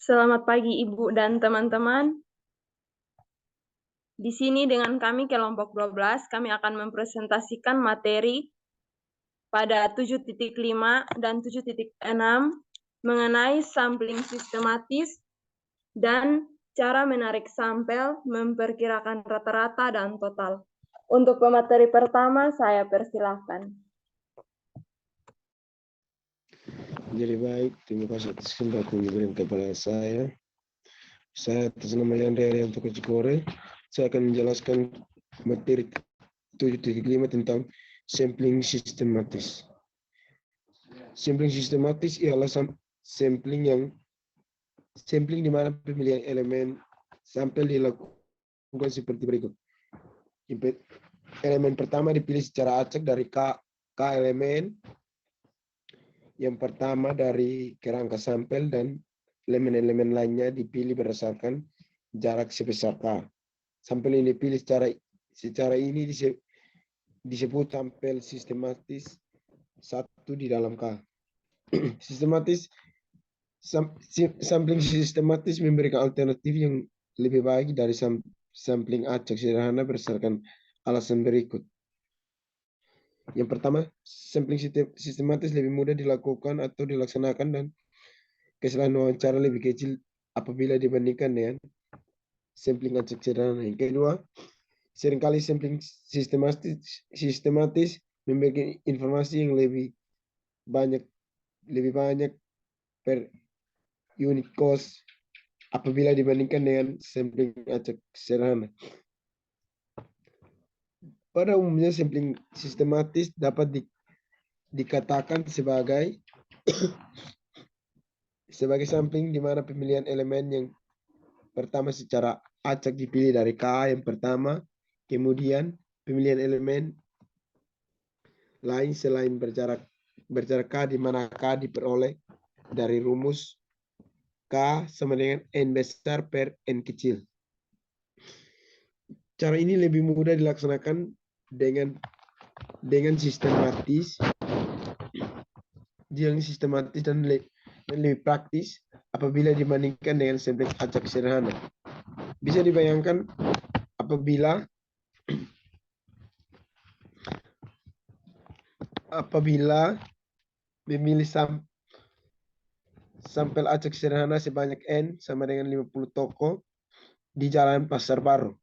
Selamat pagi Ibu dan teman-teman. Di sini dengan kami kelompok 12, kami akan mempresentasikan materi pada 7.5 dan 7.6 mengenai sampling sistematis dan cara menarik sampel, memperkirakan rata-rata dan total. Untuk pemateri pertama, saya persilahkan. Jadi baik, terima kasih atas kesempatan yang diberikan kepada saya. Saya atas nama Leandra Arianto Kecikore, saya akan menjelaskan materi 7.5 tentang sampling sistematis. Sampling sistematis ialah sampling di mana pemilihan elemen sampel dilakukan seperti berikut. Elemen pertama dipilih secara acak dari K elemen. Yang pertama dari kerangka sampel dan elemen-elemen lainnya dipilih berdasarkan jarak sebesar K. Sampel yang dipilih secara ini disebut sampel sistematis satu di dalam K. Sampling sistematis memberikan alternatif yang lebih baik dari sampling acak sederhana berdasarkan alasan berikut. Yang pertama, sampling sistematis lebih mudah dilakukan atau dilaksanakan dan kesalahan wawancara lebih kecil apabila dibandingkan dengan sampling acak sederhana. Yang kedua, seringkali sampling sistematis memberikan informasi yang lebih banyak per unit cost apabila dibandingkan dengan sampling acak sederhana. Pada umumnya sampling sistematis dapat dikatakan sebagai sampling di mana pemilihan elemen yang pertama secara acak dipilih dari K yang pertama, kemudian pemilihan elemen lain selain berjarak K di mana K diperoleh dari rumus K sama dengan N besar per N kecil. Cara ini lebih mudah dilaksanakan dengan sistematis dan lebih praktis apabila dibandingkan dengan sampling acak sederhana. Bisa dibayangkan apabila memilih sampel acak sederhana sebanyak N sama dengan 50 toko di Jalan Pasar Baru.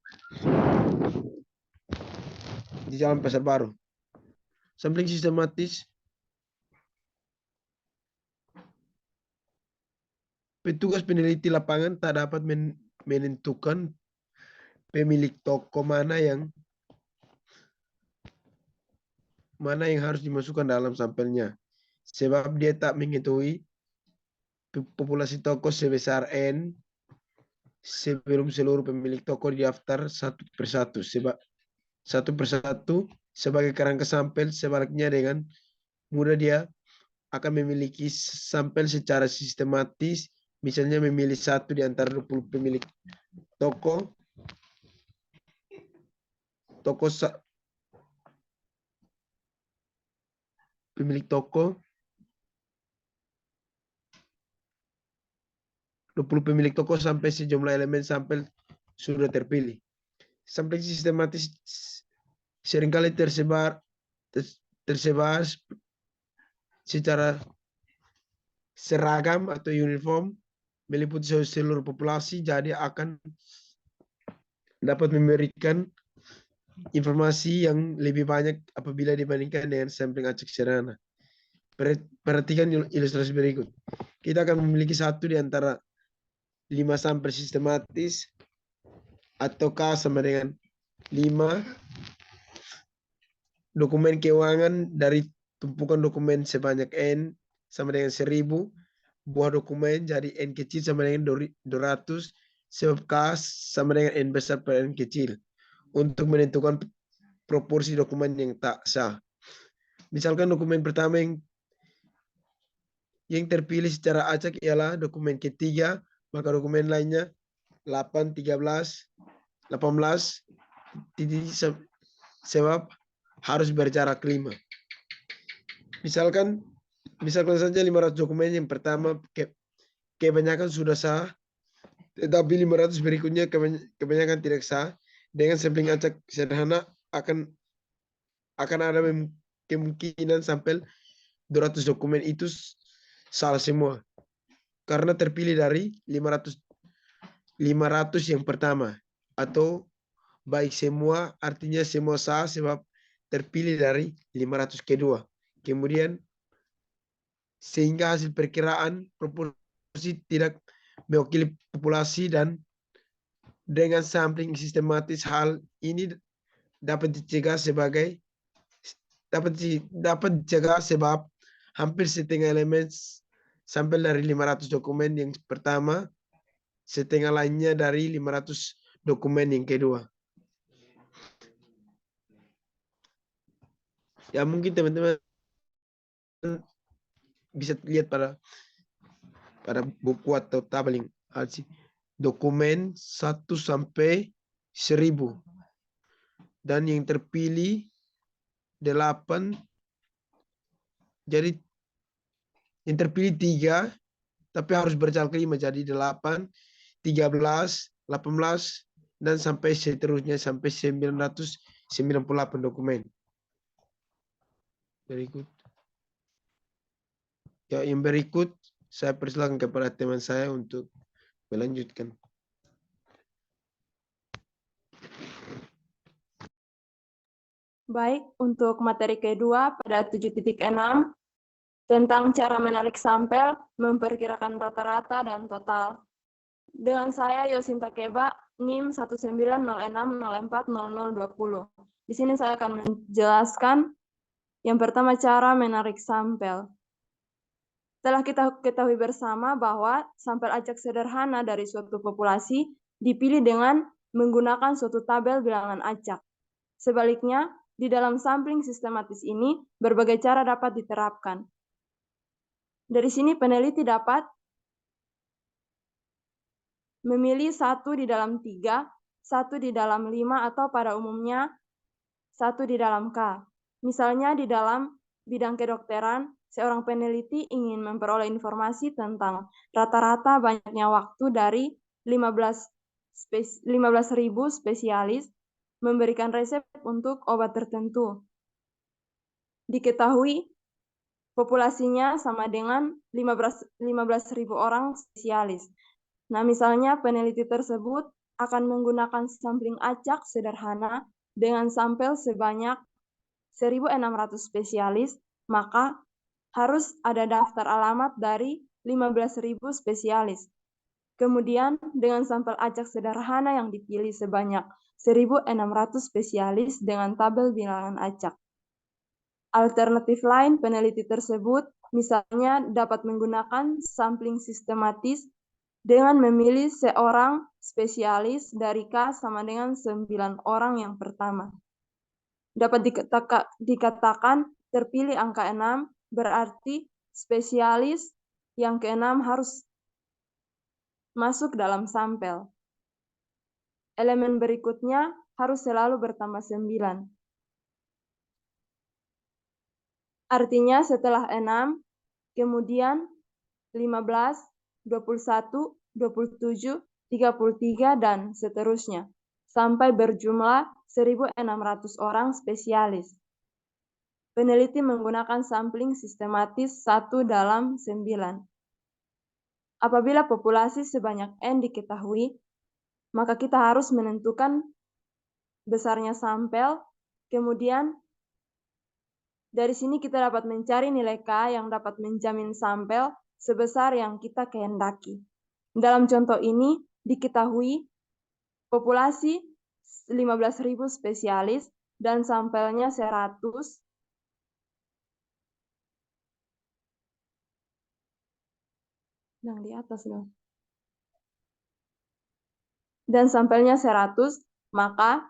Sampling sistematis petugas peneliti lapangan tak dapat menentukan pemilik toko mana yang harus dimasukkan dalam sampelnya, sebab dia tak mengetahui populasi toko sebesar N sebelum seluruh pemilik toko didaftar satu persatu. Sebagai kerangka sampel, sebaliknya dengan mudah dia akan memiliki sampel secara sistematis, misalnya memilih satu di antara 20 pemilik toko 20 pemilik toko sampai sejumlah elemen sampel sudah terpilih. Sampling sistematis seringkali tersebar secara seragam atau uniform meliputi seluruh populasi, jadi akan dapat memberikan informasi yang lebih banyak apabila dibandingkan dengan sampling acak sederhana. Perhatikan ilustrasi berikut. Kita akan memiliki satu di antara 5 sampel sistematis atau K sama dengan 5 dokumen keuangan dari tumpukan dokumen sebanyak N sama dengan 1000 buah dokumen, jadi N kecil sama dengan 200 sebab K sama dengan N besar per N kecil untuk menentukan proporsi dokumen yang tak sah. Misalkan dokumen pertama yang terpilih secara acak ialah dokumen ketiga, maka dokumen lainnya 8, 13, 18 sebab harus berjarak 5. Misalkan saja 500 dokumen yang pertama kebanyakan sudah sah, tetapi 500 berikutnya kebanyakan tidak sah. Dengan sampling acak sederhana akan ada kemungkinan sampai 200 dokumen itu salah semua. Karena terpilih dari 500 yang pertama. Atau baik semua, artinya semua sah sebab terpilih dari 500 kedua. Kemudian sehingga hasil perkiraan proporsi tidak mewakili populasi, dan dengan sampling sistematis hal ini dapat dicegah sebab hampir setengah elemen sampel dari 500 dokumen yang pertama, setengah lainnya dari 500 dokumen yang kedua. Ya mungkin teman-teman bisa lihat pada buku atau tabel yang dokumen 1 sampai 1000 dan yang terpilih 8, jadi yang terpilih 3 tapi harus berjalan ke 5, jadi 8, 13, 18 dan sampai seterusnya sampai 998 dokumen. Berikut. Ya, yang berikut saya persilakan kepada teman saya untuk melanjutkan. Baik, untuk materi kedua pada 7.6 tentang cara menarik sampel, memperkirakan rata-rata dan total. Dengan saya Yosinta Keba, NIM 1906040040020. Di sini saya akan menjelaskan yang pertama cara menarik sampel. Telah kita ketahui bersama bahwa sampel acak sederhana dari suatu populasi dipilih dengan menggunakan suatu tabel bilangan acak. Sebaliknya, di dalam sampling sistematis ini, berbagai cara dapat diterapkan. Dari sini peneliti dapat memilih 1 di dalam 3, 1 di dalam 5, atau pada umumnya 1 di dalam K. Misalnya di dalam bidang kedokteran, seorang peneliti ingin memperoleh informasi tentang rata-rata banyaknya waktu dari 15.000 spesialis memberikan resep untuk obat tertentu. Diketahui populasinya sama dengan 15.000 orang spesialis. Nah, misalnya peneliti tersebut akan menggunakan sampling acak sederhana dengan sampel sebanyak 1.600 spesialis, maka harus ada daftar alamat dari 15.000 spesialis. Kemudian, dengan sampel acak sederhana yang dipilih sebanyak 1.600 spesialis dengan tabel bilangan acak. Alternatif lain peneliti tersebut misalnya dapat menggunakan sampling sistematis dengan memilih seorang spesialis dari K sama dengan 9 orang yang pertama. Dapat dikatakan terpilih angka 6, berarti spesialis yang ke-6 harus masuk dalam sampel. Elemen berikutnya harus selalu bertambah 9. Artinya setelah 6, kemudian 15, 21, 27, 33, dan seterusnya, sampai berjumlah 1.600 orang spesialis. Peneliti menggunakan sampling sistematis 1 dalam 9. Apabila populasi sebanyak N diketahui, maka kita harus menentukan besarnya sampel, kemudian dari sini kita dapat mencari nilai K yang dapat menjamin sampel sebesar yang kita kehendaki. Dalam contoh ini, diketahui populasi 15.000 spesialis dan sampelnya 100, yang di atas dong. Dan sampelnya 100, maka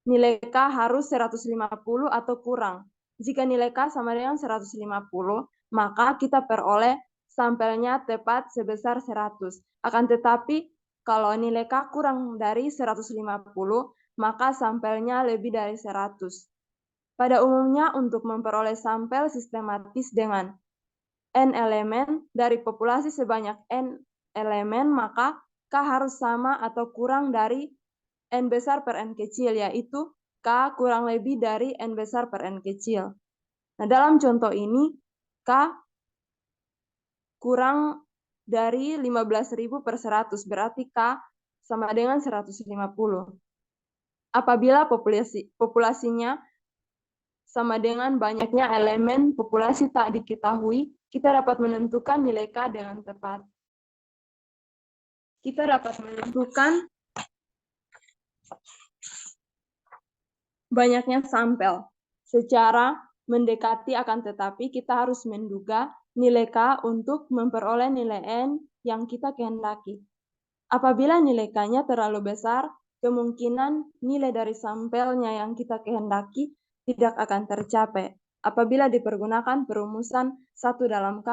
nilai K harus 150 atau kurang. Jika nilai K sama dengan 150, maka kita peroleh sampelnya tepat sebesar 100. Akan tetapi, kalau nilai K kurang dari 150, maka sampelnya lebih dari 100. Pada umumnya, untuk memperoleh sampel sistematis dengan N elemen dari populasi sebanyak N elemen, maka K harus sama atau kurang dari N besar per N kecil, yaitu K kurang lebih dari N besar per N kecil. Nah, dalam contoh ini, K kurang dari 15.000 per 100, berarti K sama dengan 150. Apabila populasinya sama dengan banyaknya elemen populasi tak diketahui, kita dapat menentukan nilai K dengan tepat. Kita dapat menentukan banyaknya sampel secara mendekati, akan tetapi kita harus menduga nilai K untuk memperoleh nilai N yang kita kehendaki. Apabila nilai K-nya terlalu besar, kemungkinan nilai dari sampelnya yang kita kehendaki tidak akan tercapai apabila dipergunakan perumusan 1/K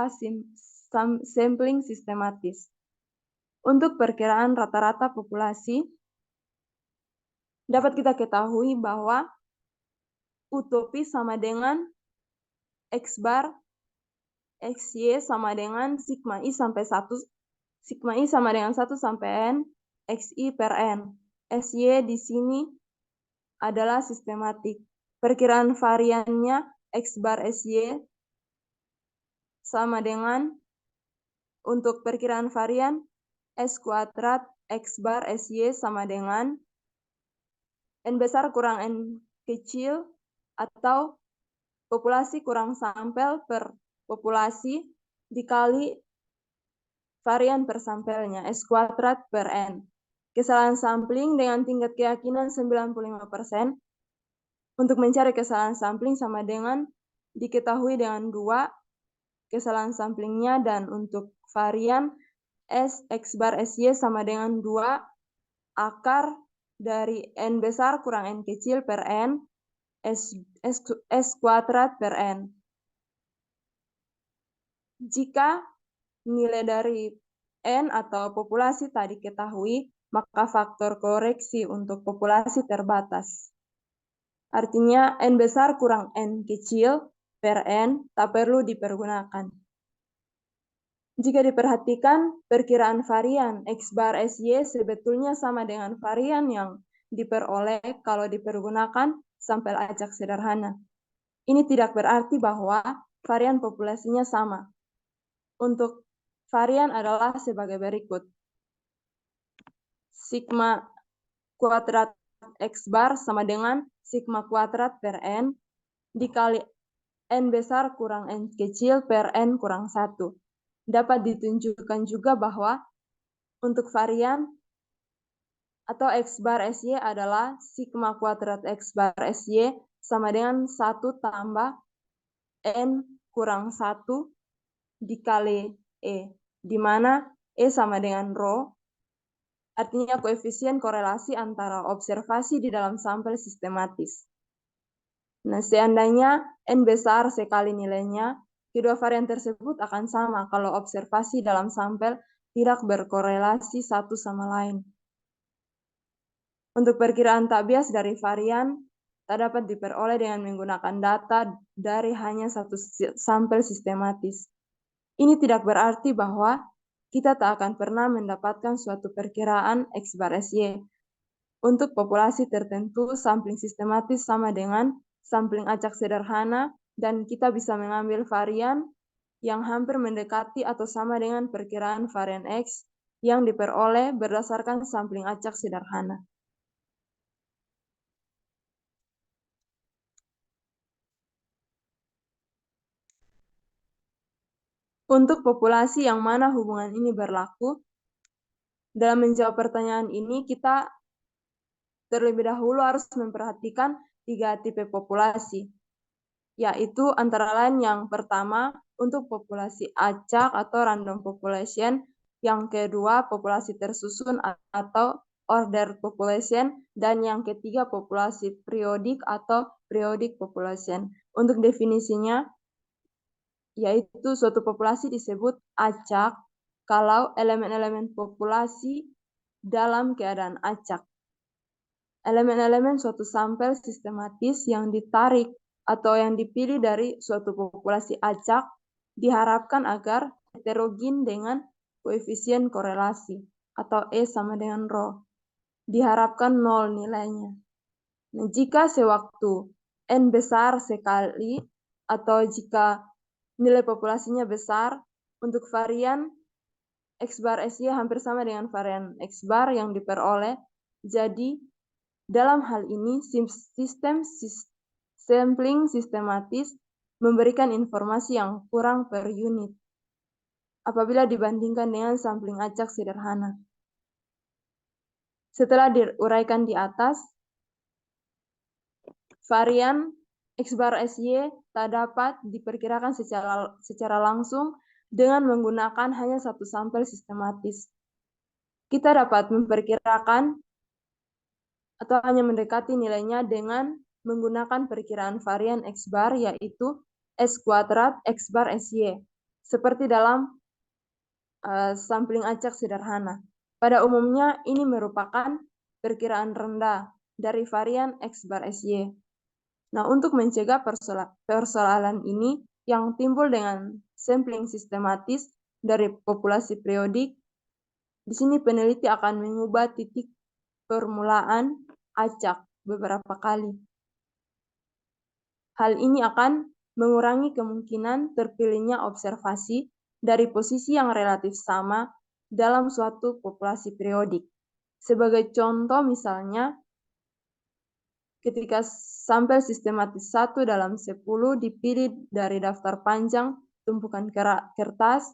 sampling sistematis. Untuk perkiraan rata-rata populasi, dapat kita ketahui bahwa utopi sama dengan X bar XY sama dengan sigma I sampai 1, sigma I sama dengan 1 sampai N, XI per N. SY di sini adalah sistematik. Perkiraan variannya X bar SY sama dengan, untuk perkiraan varian S kuadrat X bar SY sama dengan N besar kurang N kecil atau populasi kurang sampel per populasi dikali varian per sampelnya, S kuadrat per N. Kesalahan sampling dengan tingkat keyakinan 95%. Untuk mencari kesalahan sampling sama dengan diketahui dengan 2 kesalahan samplingnya, dan untuk varian S X bar SY sama dengan 2 akar dari N besar kurang N kecil per N S kuadrat per N. Jika nilai dari N atau populasi tak diketahui, maka faktor koreksi untuk populasi terbatas. Artinya N besar kurang N kecil per N tak perlu dipergunakan. Jika diperhatikan, perkiraan varian X bar SY sebetulnya sama dengan varian yang diperoleh kalau dipergunakan sampel acak sederhana. Ini tidak berarti bahwa varian populasinya sama. Untuk varian adalah sebagai berikut. Sigma kuadrat X bar sama dengan sigma kuadrat per N dikali N besar kurang N kecil per N kurang 1. Dapat ditunjukkan juga bahwa untuk varian atau X bar SY adalah sigma kuadrat X bar SY sama dengan 1 tambah N kurang 1 dikali E, di mana E sama dengan rho, artinya koefisien korelasi antara observasi di dalam sampel sistematis. Nah, seandainya N besar sekali nilainya, kedua varian tersebut akan sama kalau observasi dalam sampel tidak berkorelasi satu sama lain. Untuk perkiraan tak bias dari varian, tak dapat diperoleh dengan menggunakan data dari hanya satu sampel sistematis. Ini tidak berarti bahwa kita tak akan pernah mendapatkan suatu perkiraan X bar SY. Untuk populasi tertentu, sampling sistematis sama dengan sampling acak sederhana, dan kita bisa mengambil varian yang hampir mendekati atau sama dengan perkiraan varian X yang diperoleh berdasarkan sampling acak sederhana. Untuk populasi yang mana hubungan ini berlaku, dalam menjawab pertanyaan ini kita terlebih dahulu harus memperhatikan 3 tipe populasi, yaitu antara lain yang pertama untuk populasi acak atau random population, yang kedua populasi tersusun atau ordered population, dan yang ketiga populasi periodik atau periodic population. Untuk definisinya, yaitu suatu populasi disebut acak kalau elemen-elemen populasi dalam keadaan acak. Elemen-elemen suatu sampel sistematis yang ditarik atau yang dipilih dari suatu populasi acak diharapkan agar heterogen dengan koefisien korelasi atau E sama dengan rho. Diharapkan 0 nilainya. Nah, jika sewaktu N besar sekali atau jika nilai populasinya besar, untuk varian X bar SY hampir sama dengan varian X bar yang diperoleh. Jadi, dalam hal ini, sistem sampling sistematis memberikan informasi yang kurang per unit apabila dibandingkan dengan sampling acak sederhana. Setelah diuraikan di atas, varian X bar SY tak dapat diperkirakan secara langsung dengan menggunakan hanya satu sampel sistematis. Kita dapat memperkirakan atau hanya mendekati nilainya dengan menggunakan perkiraan varian X bar, yaitu S kuadrat X bar SY, seperti dalam sampling acak sederhana. Pada umumnya, ini merupakan perkiraan rendah dari varian X bar SY. Nah, untuk mencegah persoalan ini yang timbul dengan sampling sistematis dari populasi periodik, di sini peneliti akan mengubah titik permulaan acak beberapa kali. Hal ini akan mengurangi kemungkinan terpilihnya observasi dari posisi yang relatif sama dalam suatu populasi periodik. Sebagai contoh misalnya, ketika sampel sistematis 1 dalam 10 dipilih dari daftar panjang tumpukan kertas,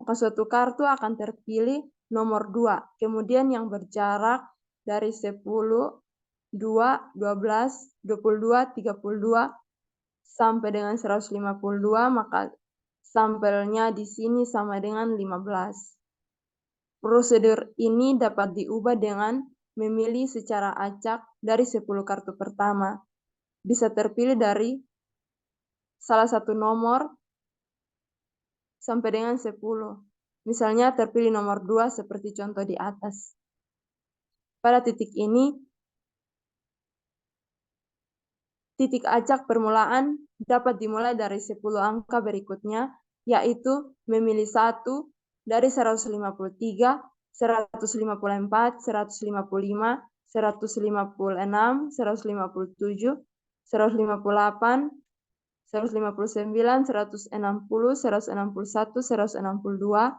maka suatu kartu akan terpilih nomor 2, kemudian yang berjarak dari 10, 2, 12, 22, 32, sampai dengan 152, maka sampelnya di sini sama dengan 15. Prosedur ini dapat diubah dengan memilih secara acak dari 10 kartu pertama. Bisa terpilih dari salah satu nomor sampai dengan 10. Misalnya terpilih nomor 2 seperti contoh di atas. Pada titik ini, titik acak permulaan dapat dimulai dari 10 angka berikutnya, yaitu memilih 1 dari 153, 154, 155, 156, 157, 158, 159, 160, 161, 162.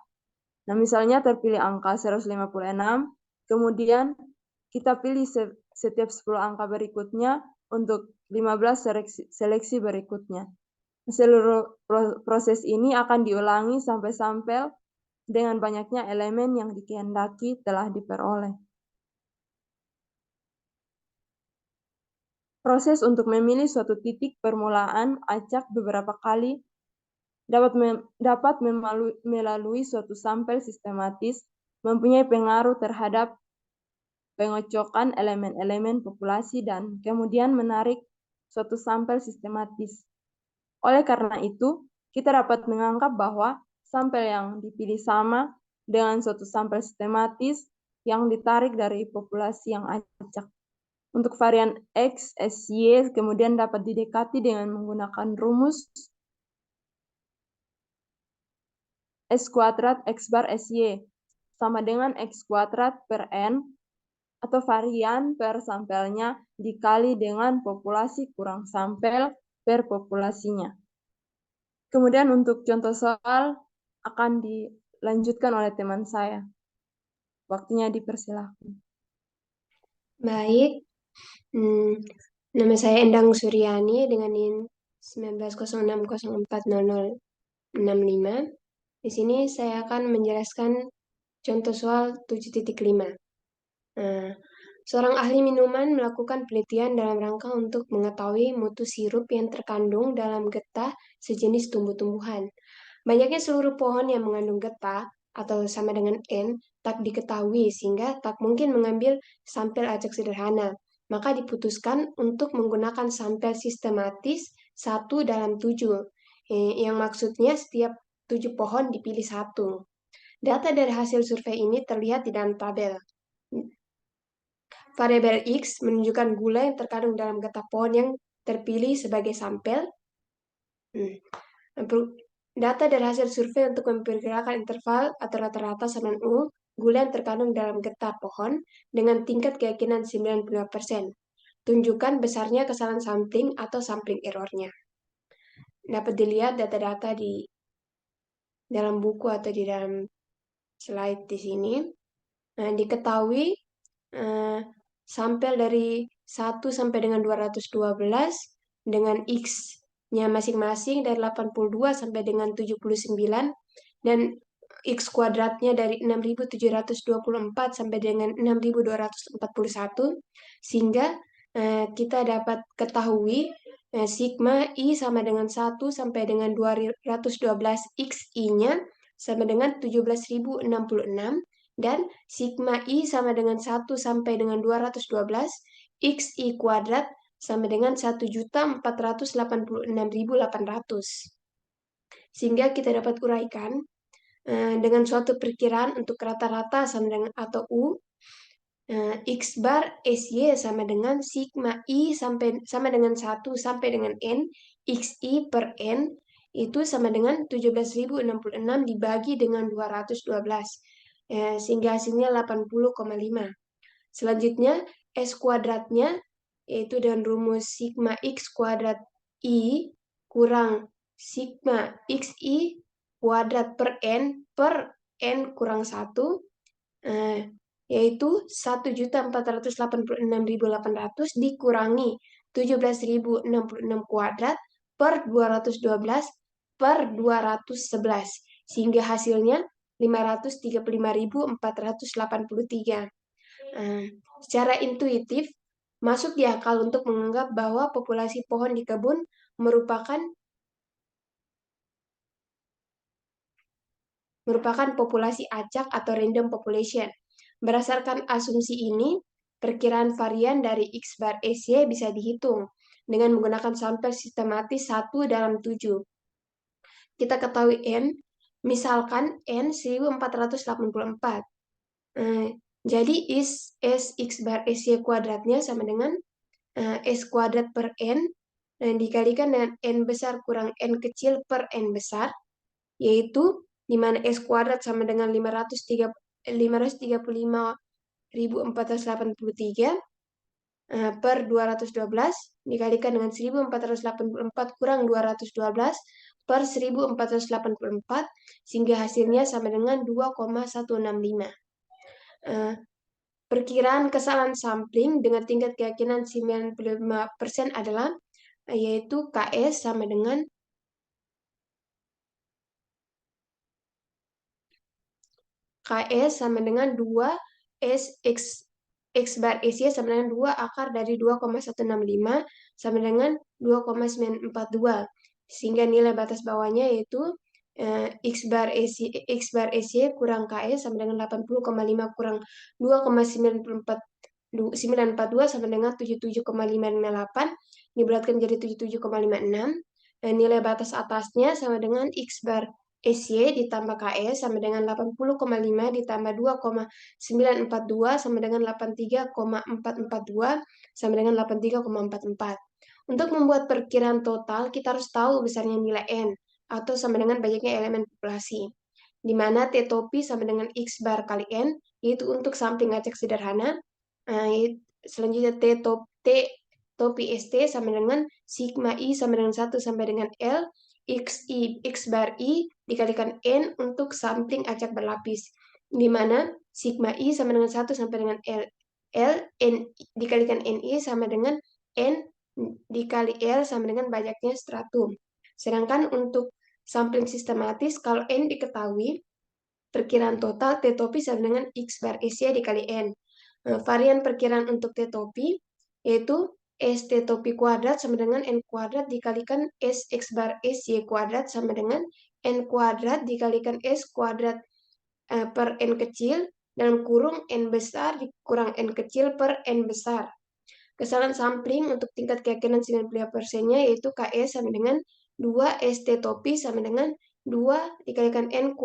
Nah, misalnya terpilih angka 156, kemudian kita pilih setiap 10 angka berikutnya untuk 15 seleksi berikutnya. Seluruh proses ini akan diulangi sampai sampel dengan banyaknya elemen yang dikehendaki telah diperoleh. Proses untuk memilih suatu titik permulaan acak beberapa kali dapat melalui suatu sampel sistematis mempunyai pengaruh terhadap pengocokan elemen-elemen populasi dan kemudian menarik suatu sampel sistematis. Oleh karena itu, kita dapat menganggap bahwa sampel yang dipilih sama dengan suatu sampel sistematis yang ditarik dari populasi yang acak. Untuk varian X, SY kemudian dapat didekati dengan menggunakan rumus S kuadrat X bar SY sama dengan X kuadrat per N atau varian per sampelnya dikali dengan populasi kurang sampel per populasinya. Kemudian untuk contoh soal akan dilanjutkan oleh teman saya. Waktunya dipersilahkan. Baik, nama saya Endang Suryani dengan NIM 1906040065. Di sini saya akan menjelaskan contoh soal 7.5. Seorang ahli minuman melakukan penelitian dalam rangka untuk mengetahui mutu sirup yang terkandung dalam getah sejenis tumbuh-tumbuhan. Banyaknya seluruh pohon yang mengandung getah atau sama dengan N tak diketahui sehingga tak mungkin mengambil sampel acak sederhana. Maka diputuskan untuk menggunakan sampel sistematis 1 dalam 7, yang maksudnya setiap 7 pohon dipilih 1. Data dari hasil survei ini terlihat di dalam tabel. Variabel X menunjukkan gula yang terkandung dalam getah pohon yang terpilih sebagai sampel. Data dari hasil survei untuk memperkirakan interval atau rata-rata saluran U gula yang terkandung dalam getah pohon dengan tingkat keyakinan 95%. Tunjukkan besarnya kesalahan sampling atau sampling error-nya. Dapat dilihat data-data di dalam buku atau di dalam slide di sini. Nah, diketahui sampel dari 1 sampai dengan 212 dengan X-nya masing-masing dari 82 sampai dengan 79 dan X kuadratnya dari 6.724 sampai dengan 6.241 sehingga kita dapat ketahui sigma I sama dengan 1 sampai dengan 212 XI-nya sama dengan 17.066 dan sigma I sama dengan 1 sampai dengan 212 XI kuadrat sama dengan 1.486.800. Sehingga kita dapat uraikan dengan suatu perkiraan untuk rata-rata sama dengan atau U, X bar SY sama dengan sigma I sama dengan 1 sampai dengan N, XI per N, itu sama dengan 17.066 dibagi dengan 212. Sehingga hasilnya 80,5. Selanjutnya, S kuadratnya, yaitu dengan rumus sigma X kuadrat I kurang sigma XI kuadrat per N kurang 1, yaitu 1.486.800 dikurangi 17.066 kuadrat per 212 per 211, sehingga hasilnya 535.483. Secara intuitif, masuk di akal untuk menganggap bahwa populasi pohon di kebun merupakan populasi acak atau random population. Berdasarkan asumsi ini, perkiraan varian dari X bar SY bisa dihitung dengan menggunakan sampel sistematis 1 dalam 7. Kita ketahui N, misalkan N 1484. Jadi S X bar SY kuadratnya sama dengan S kuadrat per N dikalikan dengan N besar kurang N kecil per N besar, yaitu di mana S kuadrat sama dengan 535.483 per 212 dikalikan dengan 1484 kurang 212 per 1484 sehingga hasilnya sama dengan 2,165. Perkiraan kesalahan sampling dengan tingkat keyakinan 95% adalah yaitu KS sama dengan KS sama dengan 2 S X bar SY sama dengan 2 akar dari 2,165 sama dengan 2,942. Sehingga nilai batas bawahnya yaitu X bar SY kurang KS sama dengan 80,5 kurang 2,942 sama dengan 77,558 dibulatkan jadi 77,56. Nilai batas atasnya sama dengan X bar SY ditambah KS sama dengan 80,5 ditambah 2,942 sama dengan 83,442 sama dengan 83,44. Untuk membuat perkiraan total, kita harus tahu besarnya nilai N atau sama dengan banyaknya elemen populasi, di mana T topi sama dengan X bar kali N, yaitu untuk sampling acak sederhana. Selanjutnya T topi ST sama dengan sigma I sama dengan 1 sampai dengan L, X bar I dikalikan N untuk sampling acak berlapis, di mana sigma I sama dengan 1 sampai dengan L N dikalikan NI sama dengan N dikali L sama dengan banyaknya stratum. Sedangkan untuk sampling sistematis, kalau N diketahui, perkiraan total T topi sama dengan X bar SY dikali N. Varian perkiraan untuk T topi yaitu S T topi kuadrat sama dengan N kuadrat dikalikan S X bar SY kuadrat sama dengan N kuadrat dikalikan S kuadrat per N kecil dalam kurung N besar dikurang N kecil per N besar. Kesalahan sampling untuk tingkat keyakinan 95%-nya yaitu KS sama dengan 2 ST topi sama dengan 2 dikalikan N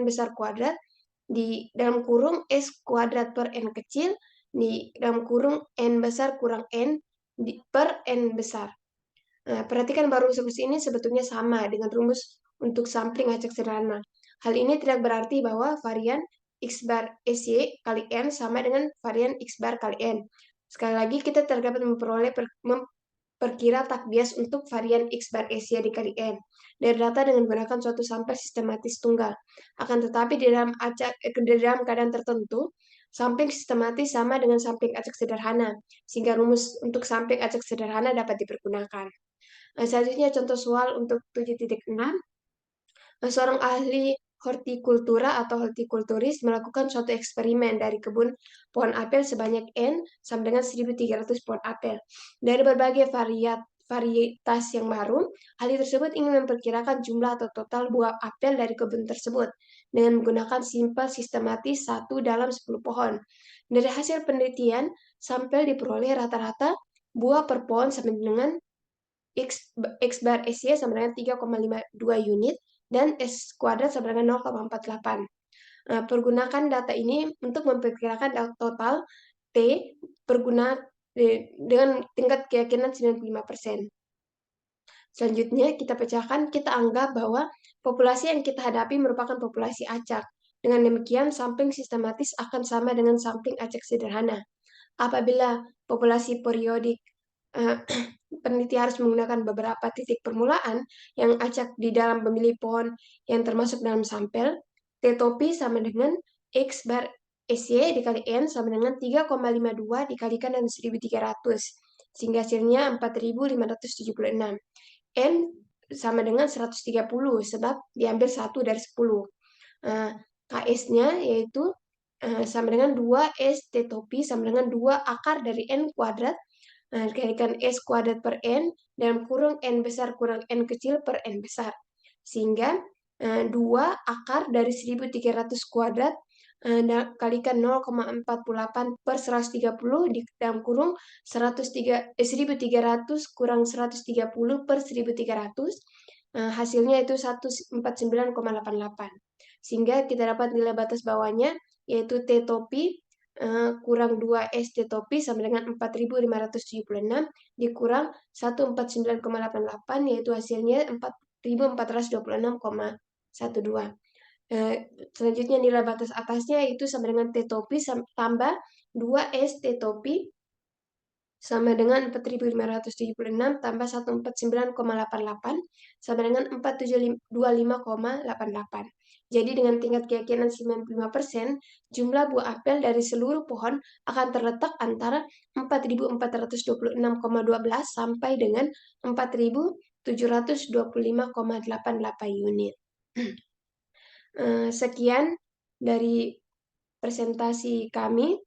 besar kuadrat di dalam kurung S kuadrat per N kecil di dalam kurung N besar kurang N per N besar. Perhatikan bahwa rumus ini sebetulnya sama dengan rumus untuk sampling acak sederhana. Hal ini tidak berarti bahwa varian X bar SY kali N sama dengan varian X bar kali N. Sekali lagi, kita terdapat memperkira tak bias untuk varian X bar SY dikali N dari data dengan menggunakan suatu sampel sistematis tunggal. Akan tetapi di dalam keadaan tertentu, sampling sistematis sama dengan sampling acak sederhana, sehingga rumus untuk sampling acak sederhana dapat dipergunakan. Selanjutnya contoh soal untuk 7.6. Seorang ahli hortikultura atau hortikulturis melakukan suatu eksperimen dari kebun pohon apel sebanyak N sama dengan 1.300 pohon apel. Dari berbagai varietas yang baru, ahli tersebut ingin memperkirakan jumlah atau total buah apel dari kebun tersebut dengan menggunakan sampel sistematis 1 dalam 10 pohon. Dari hasil penelitian, sampel diperoleh rata-rata buah per pohon sama dengan X bar SY sama dengan 3,52 unit dan S kuadrat sama dengan 0,48. Pergunakan data ini untuk memperkirakan total T dengan tingkat keyakinan 95%. Selanjutnya kita pecahkan, kita anggap bahwa populasi yang kita hadapi merupakan populasi acak. Dengan demikian, sampling sistematis akan sama dengan sampling acak sederhana. Apabila populasi periodik, peneliti harus menggunakan beberapa titik permulaan yang acak di dalam pemilih pohon yang termasuk dalam sampel. T topi sama dengan X bar SY dikali N sama dengan 3,52 dikalikan dengan 1.300, sehingga hasilnya 4.576. N sama dengan 130, sebab diambil 1 dari 10. KS-nya yaitu sama dengan 2S T topi sama dengan 2 akar dari N kuadrat dikalikan S kuadrat per N dalam kurung N besar kurang N kecil per N besar. Sehingga 2 akar dari 1.300 kuadrat kalikan 0,48 per 130 di dalam kurung 1.300 kurang 130 per 1.300. Hasilnya itu 149,88. Sehingga kita dapat nilai batas bawahnya yaitu T topi kurang 2S T topi sama dengan 4.576 dikurang 149,88 yaitu hasilnya 4.426,12. Selanjutnya nilai batas atasnya itu sama dengan T topi tambah 2S T topi sama dengan 4.576 tambah 149,88 sama dengan 4.725,88. Jadi dengan tingkat keyakinan 95%, jumlah buah apel dari seluruh pohon akan terletak antara 4.426,12 sampai dengan 4.725,88 unit. Sekian dari presentasi kami.